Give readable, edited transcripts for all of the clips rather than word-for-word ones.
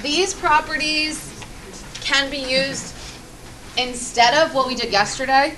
these properties can be used instead of what we did yesterday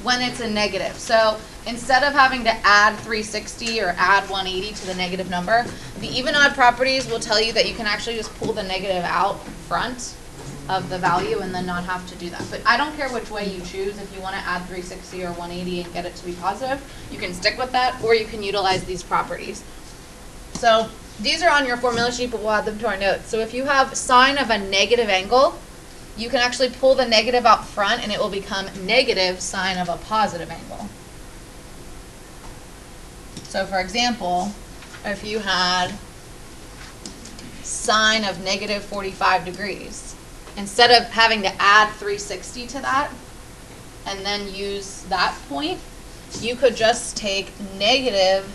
when it's a negative. So instead of having to add 360 or add 180 to the negative number, the even odd properties will tell you that you can actually just pull the negative out front of the value and then not have to do that. But I don't care which way you choose. If you want to add 360 or 180 and get it to be positive, you can stick with that, or you can utilize these properties. So these are on your formula sheet, but we'll add them to our notes. So if you have sine of a negative angle, you can actually pull the negative out front and it will become negative sine of a positive angle. So for example, if you had sine of negative 45 degrees, instead of having to add 360 to that and then use that point, you could just take negative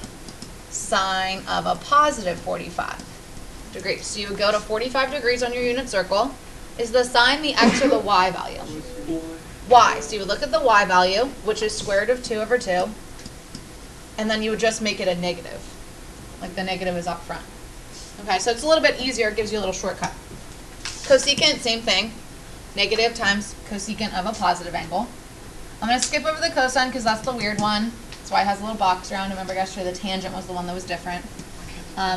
sine of a positive 45 degrees. So you would go to 45 degrees on your unit circle. Is the sine the x or the y value? Y. So you would look at the y value, which is square root of 2 over 2, and then you would just make it a negative, like the negative is up front. Okay, so it's a little bit easier. It gives you a little shortcut. Cosecant, same thing. Negative times cosecant of a positive angle. I'm going to skip over the cosine because that's the weird one. That's why it has a little box around. Remember yesterday the tangent was the one that was different.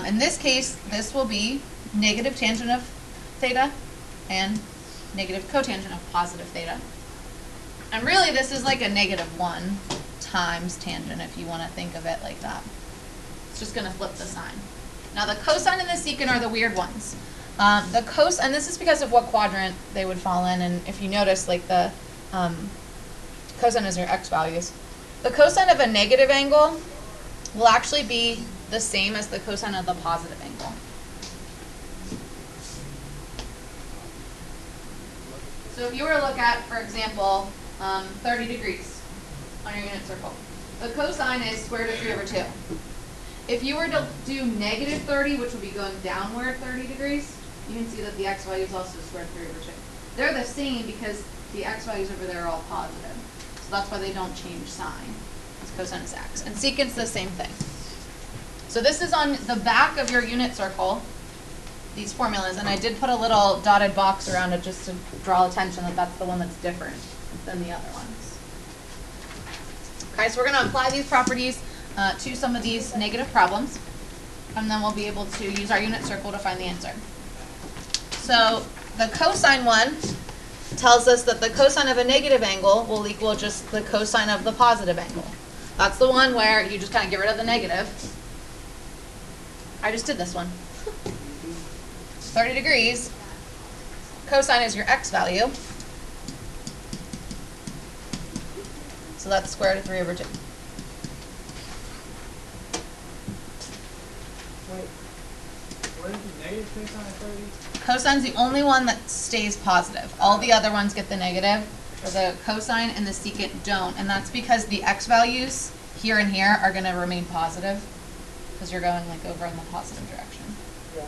In this case, this will be negative tangent of theta and negative cotangent of positive theta. And really this is like a negative 1 times tangent if you want to think of it like that. It's just going to flip the sign. Now the cosine and the secant are the weird ones. The cosine, and this is because of what quadrant they would fall in, and if you notice, like the cosine is your x values. The cosine of a negative angle will actually be the same as the cosine of the positive angle. So if you were to look at, for example, 30 degrees on your unit circle, the cosine is square root of 3 over 2. If you were to do negative 30, which would be going downward 30 degrees, you can see that the x value is also square root of 3 over 2. They're the same because the x values over there are all positive. So that's why they don't change sign. It's cosine is x. And secant's the same thing. So this is on the back of your unit circle, these formulas, and I did put a little dotted box around it just to draw attention that that's the one that's different than the other ones. Okay, so we're going to apply these properties to some of these negative problems, and then we'll be able to use our unit circle to find the answer. So the cosine one tells us that the cosine of a negative angle will equal just the cosine of the positive angle. That's the one where you just kind of get rid of the negative. I just did this one. 30 degrees, cosine is your x value. So that's square root of 3 over 2. Wait, what is the negative cosine of 30? Cosine's the only one that stays positive. All the other ones get the negative. The cosine and the secant don't, and that's because the x values here and here are going to remain positive because you're going like over in the positive direction. Yeah.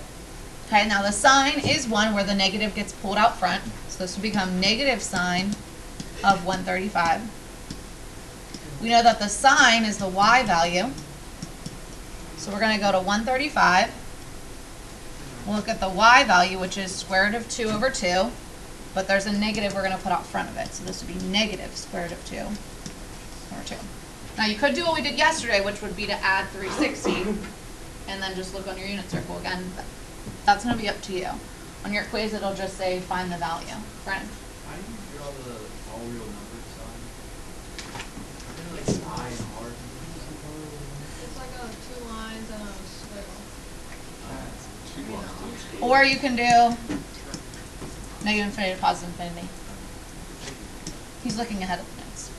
Okay, now the sine is one where the negative gets pulled out front, so this will become negative sine of 135. We know that the sine is the y value, so we're going to go to 135. We'll look at the y value, which is square root of 2 over 2, but there's a negative we're going to put out front of it, so this would be negative square root of 2 over 2. Now you could do what we did yesterday, which would be to add 360, and then just look on your unit circle again. That's going to be up to you. On your quiz, it'll just say find the value. Brennan? How do you draw the all real numbers sign? Like I and R. It's like a 2 lines and a squiggle. Or you can do negative infinity, positive infinity. He's looking ahead of the notes.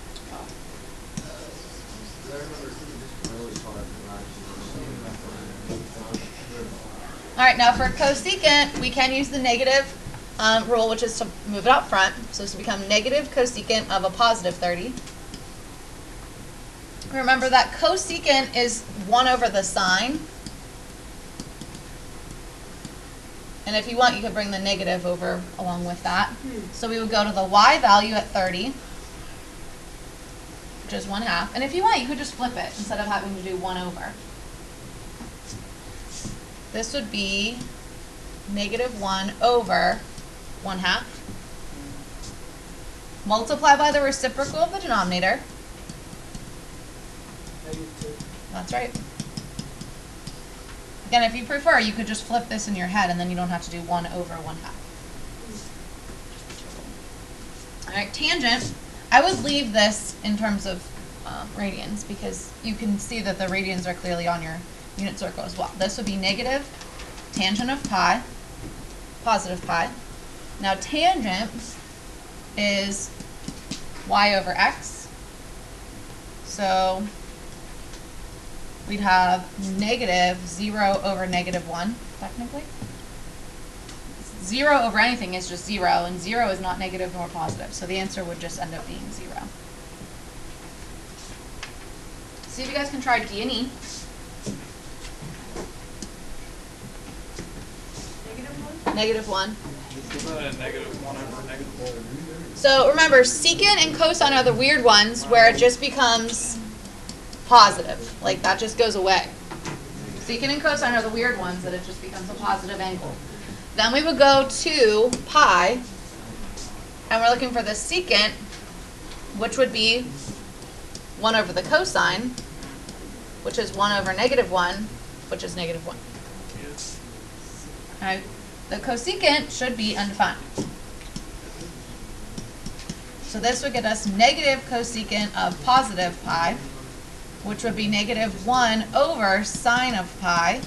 All right, now for cosecant, we can use the negative rule, which is to move it up front. So this will become negative cosecant of a positive 30. Remember that cosecant is 1 over the sine. And if you want, you could bring the negative over along with that. So we would go to the y value at 30, which is 1/2. And if you want, you could just flip it instead of having to do 1 over. This would be -1 over 1/2. Multiply by the reciprocal of the denominator. -2. That's right. Again, if you prefer, you could just flip this in your head and then you don't have to do 1 over 1/2. All right, tangent. I would leave this in terms of radians because you can see that the radians are clearly on your unit circle as well. This would be negative tangent of pi, positive pi. Now tangent is y over x. So we'd have -0 over -1, technically. 0 over anything is just 0, and 0 is not negative nor positive, so the answer would just end up being 0. See if you guys can try D and E. -1. -1 over -1. So remember, secant and cosine are the weird ones where it just becomes positive. Like that just goes away. Secant and cosine are the weird ones that it just becomes a positive angle. Then we would go to pi, and we're looking for the secant, which would be 1 over the cosine, which is 1 over -1, which is -1. All right. The cosecant should be undefined. So this would get us negative cosecant of positive pi, which would be -1 over sine of pi.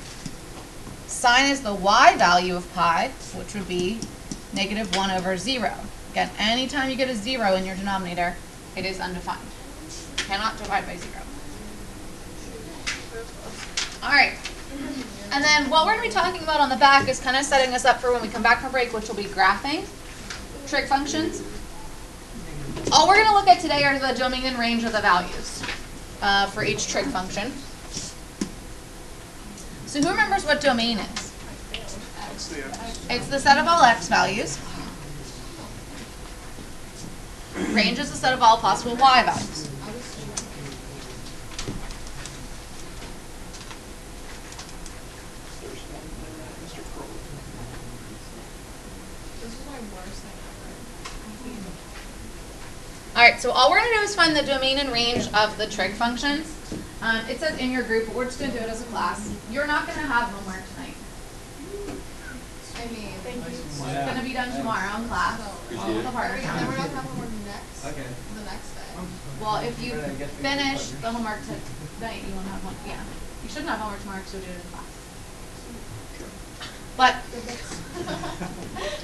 Sine is the y value of pi, which would be -1 over 0. Again, anytime you get a 0 in your denominator, it is undefined. You cannot divide by 0. All right. And then what we're going to be talking about on the back is kind of setting us up for when we come back from break, which will be graphing trig functions. All we're going to look at today are the domain and range of the values for each trig function. So who remembers what domain is? It's the set of all x values. Range is the set of all possible y values. All right, so all we're going to do is find the domain and range of the trig functions. It says in your group, but we're just going to do it as a class. You're not going to have homework tonight. I mean, It's going to be done tomorrow in class. All the harder and we're time. not gonna have homework next. Okay. The next day. Well, if you finish the homework tonight, you won't have one. Yeah, you shouldn't have homework tomorrow because we'll do it in class. But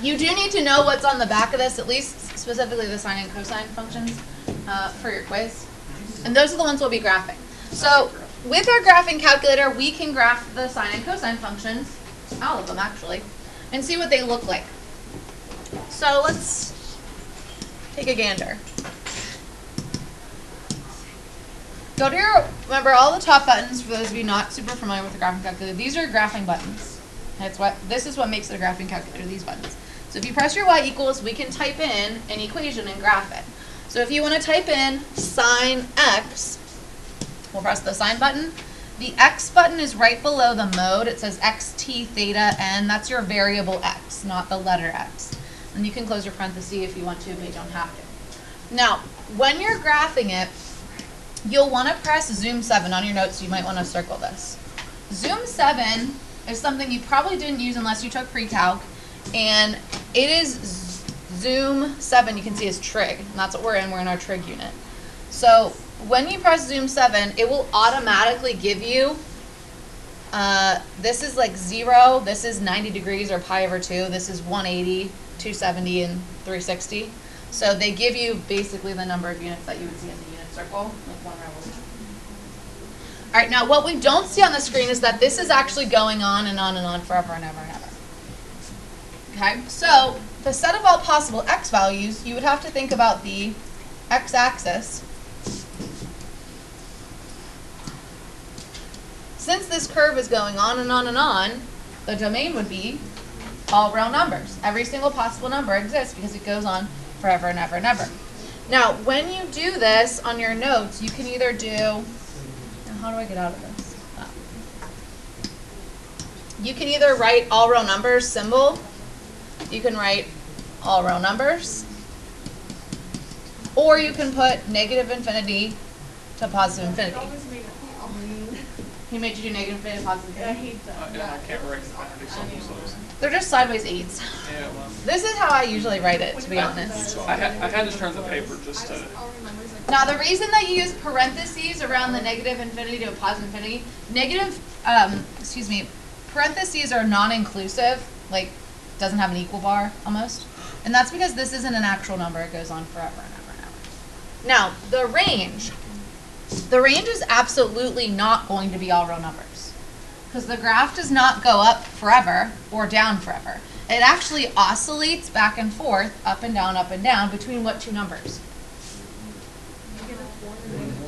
you do need to know what's on the back of this, at least specifically the sine and cosine functions for your quiz. And those are the ones we'll be graphing. So with our graphing calculator, we can graph the sine and cosine functions, all of them actually, and see what they look like. So let's take a gander. Go to your, remember all the top buttons, for those of you not super familiar with the graphing calculator, these are graphing buttons. This is what makes the graphing calculator, these buttons. So if you press your y equals, we can type in an equation and graph it. So if you want to type in sine x, we'll press the sine button. The x button is right below the mode. It says xt theta n. That's your variable x, not the letter x. And you can close your parentheses if you want to, but you don't have to. Now, when you're graphing it, you'll want to press zoom 7 on your notes. So you might want to circle this. Zoom 7 is something you probably didn't use unless you took pre-calc, and it is zoom 7. You can see is trig, and that's what we're in. We're in our trig unit. So when you press zoom 7, it will automatically give you, this is like 0, this is 90 degrees or pi over 2, this is 180, 270, and 360. So they give you basically the number of units that you would see in the unit circle, like 1 revolution. All right, now what we don't see on the screen is that this is actually going on and on and on forever and ever and ever. Okay, so the set of all possible x values, you would have to think about the x-axis. Since this curve is going on and on and on, the domain would be all real numbers. Every single possible number exists because it goes on forever and ever and ever. Now, when you do this on your notes, you can either do, how do I get out of this? You can either write all real numbers symbol, you can write all real numbers, or you can put negative infinity to positive infinity. He made you do negative infinity to positive infinity? Yeah, I can't write infinity symbols. They're just sideways 8s. Yeah, well. This is how I usually write it, to be honest. I had to turn the paper just to. Now, the reason that you use parentheses around the negative infinity to a positive infinity, parentheses are non-inclusive, like doesn't have an equal bar almost. And that's because this isn't an actual number. It goes on forever and ever and ever. Now, the range is absolutely not going to be all real numbers because the graph does not go up forever or down forever. It actually oscillates back and forth, up and down between what two numbers?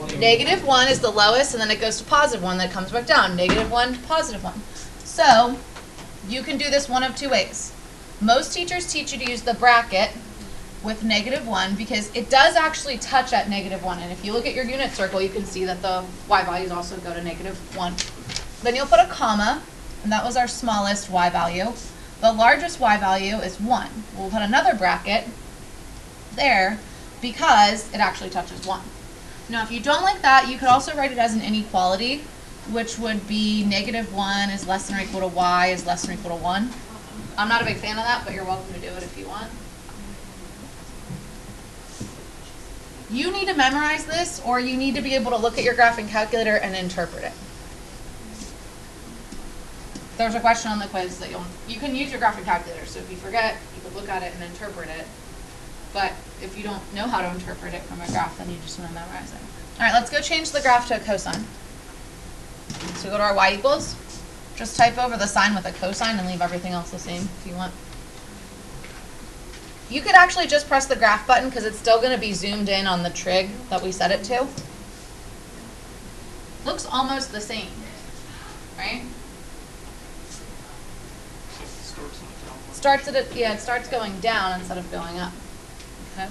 -1 is the lowest, and then it goes to +1, then it comes back down. -1 to +1. So you can do this one of two ways. Most teachers teach you to use the bracket with -1 because it does actually touch at -1. And if you look at your unit circle, you can see that the y values also go to -1. Then you'll put a comma, and that was our smallest y value. The largest y value is 1. We'll put another bracket there because it actually touches 1. Now, if you don't like that, you could also write it as an inequality, which would be -1 is less than or equal to y is less than or equal to 1. I'm not a big fan of that, but you're welcome to do it if you want. You need to memorize this, or you need to be able to look at your graphing calculator and interpret it. There's a question on the quiz that you can use your graphing calculator, so if you forget, you could look at it and interpret it. But if you don't know how to interpret it from a graph, then you just want to memorize it. All right, let's go change the graph to a cosine. So go to our y equals. Just type over the sign with a cosine and leave everything else the same if you want. You could actually just press the graph button because it's still going to be zoomed in on the trig that we set it to. Looks almost the same, right? It starts going down instead of going up. Okay.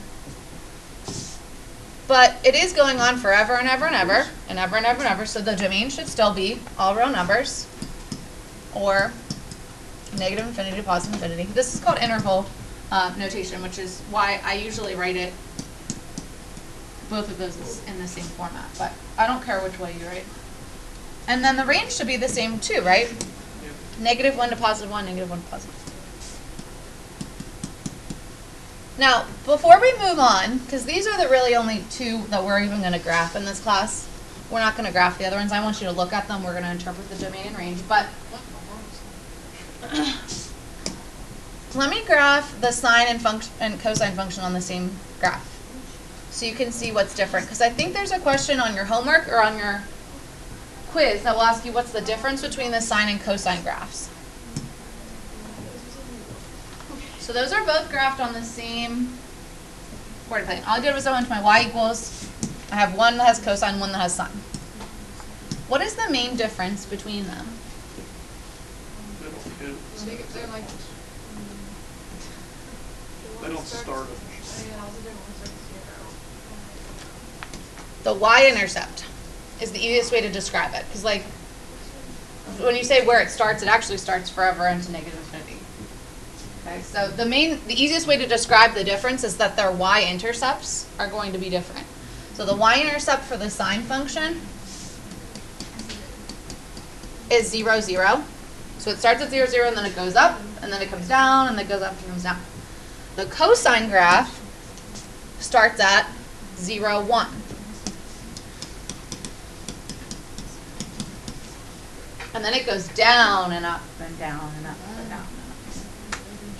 But it is going on forever and ever and ever and ever and ever and ever, so the domain should still be all real numbers or negative infinity to positive infinity. This is called interval notation, which is why I usually write it both of those in the same format, but I don't care which way you write. And then the range should be the same too, right? Yep. -1 to +1, -1 to +1. Now, before we move on, because these are the really only two that we're even going to graph in this class. We're not going to graph the other ones. I want you to look at them. We're going to interpret the domain and range. But let me graph the sine and cosine function on the same graph so you can see what's different. Because I think there's a question on your homework or on your quiz that will ask you what's the difference between the sine and cosine graphs. So those are both graphed on the same coordinate plane. All I did was I went to my y equals. I have one that has cosine, one that has sine. What is the main difference between them? They're like, They don't start. The y-intercept is the easiest way to describe it. Because like, when you say where it starts, it actually starts forever into negative infinity. Okay, so the easiest way to describe the difference is that their y-intercepts are going to be different. So the y-intercept for the sine function is 0, 0. So it starts at 0, 0, and then it goes up, and then it comes down, and then it goes up and comes down. The cosine graph starts at 0, 1. And then it goes down and up and down and up and down.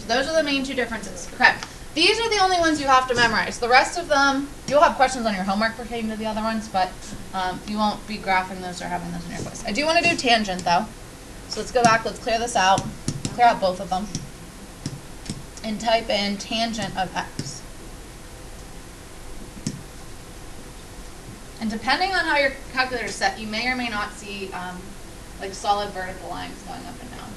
Those are the main two differences. Okay. These are the only ones you have to memorize. The rest of them, you'll have questions on your homework pertaining to the other ones, but you won't be graphing those or having those in your quiz. I do want to do tangent, though. So let's go back. Let's clear this out. Clear out both of them. And type in tangent of x. And depending on how your calculator is set, you may or may not see like solid vertical lines going up and down.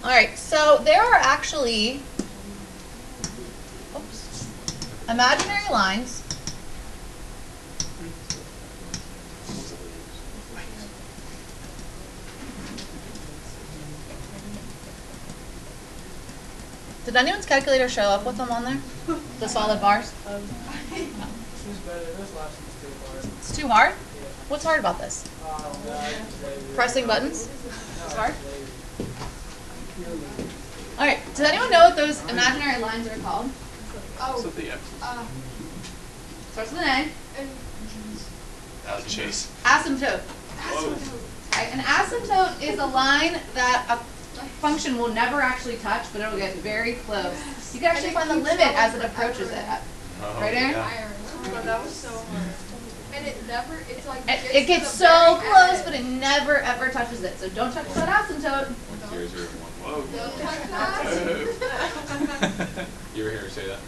All right, so there are actually imaginary lines Did anyone's calculator show up with them on there? The solid bars? This is better. This last one's too hard. It's too hard? Yeah. What's hard about this? Pressing buttons? It's hard? Alright, does anyone know what those imaginary lines are called? Oh, So the X. Starts with an A. and That was a chase. Asymptote. Whoa. Okay, an asymptote is a line that a function will never actually touch, but it'll get very close. You can actually find the limit as it approaches it. Oh, Right, Aaron? yeah. I remember. That was so hard. And it never, it's like. It gets to the so very close, end. but it never ever touches it. So don't touch that asymptote. 0, 0, 1. Whoa. Don't touch that. You ever hear her say that?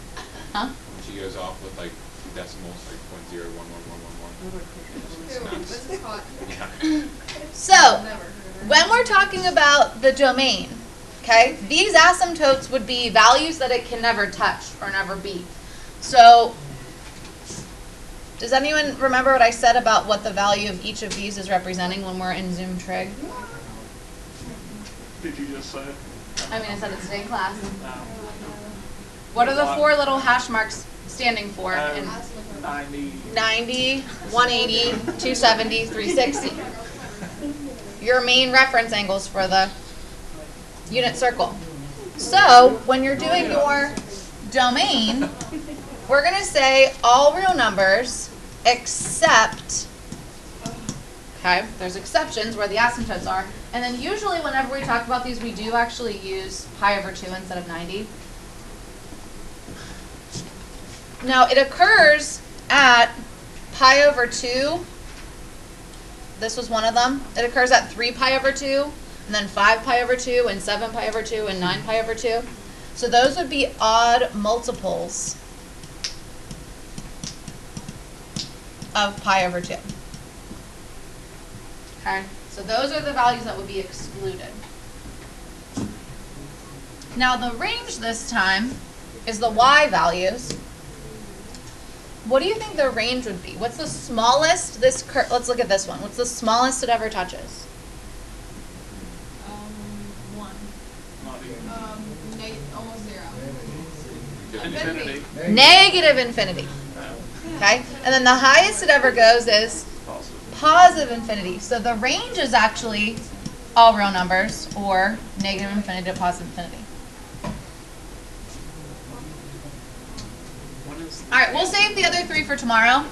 Huh? When she goes off with like decimals, like 0.01111. This is hot. Yeah. So Never heard of it. when we're talking about the domain, okay, these asymptotes would be values that it can never touch or never beat. So does anyone remember what I said about what the value of each of these is representing when we're in Zoom trig? Did you just say? I mean, I said it today in class. What are the four little hash marks standing for? in 90. 90, 180, 270, 360. Your main reference angles for the unit circle. So when you're doing your domain, we're going to say all real numbers except, okay, there's exceptions where the asymptotes are. And then usually whenever we talk about these, we do actually use pi over 2 instead of 90. Now it occurs at pi over 2. This was one of them. It occurs at 3 pi over 2, and then 5 pi over 2, and 7 pi over 2, and 9 pi over 2. So those would be odd multiples of pi over 2. Okay, so those are the values that would be excluded. Now the range this time is the y values. What do you think the range would be? What's the smallest this let's look at this one. What's the smallest it ever touches? 1. Not even. Almost 0. Infinity. Negative infinity. Okay? And then the highest it ever goes is positive infinity. So the range is actually all real numbers, or negative infinity to positive infinity. All right, we'll save the other 3 for tomorrow.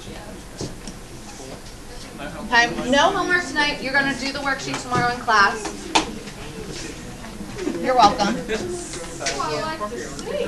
Okay, no homework tonight. You're going to do the worksheet tomorrow in class. You're welcome. Oh, I like to see.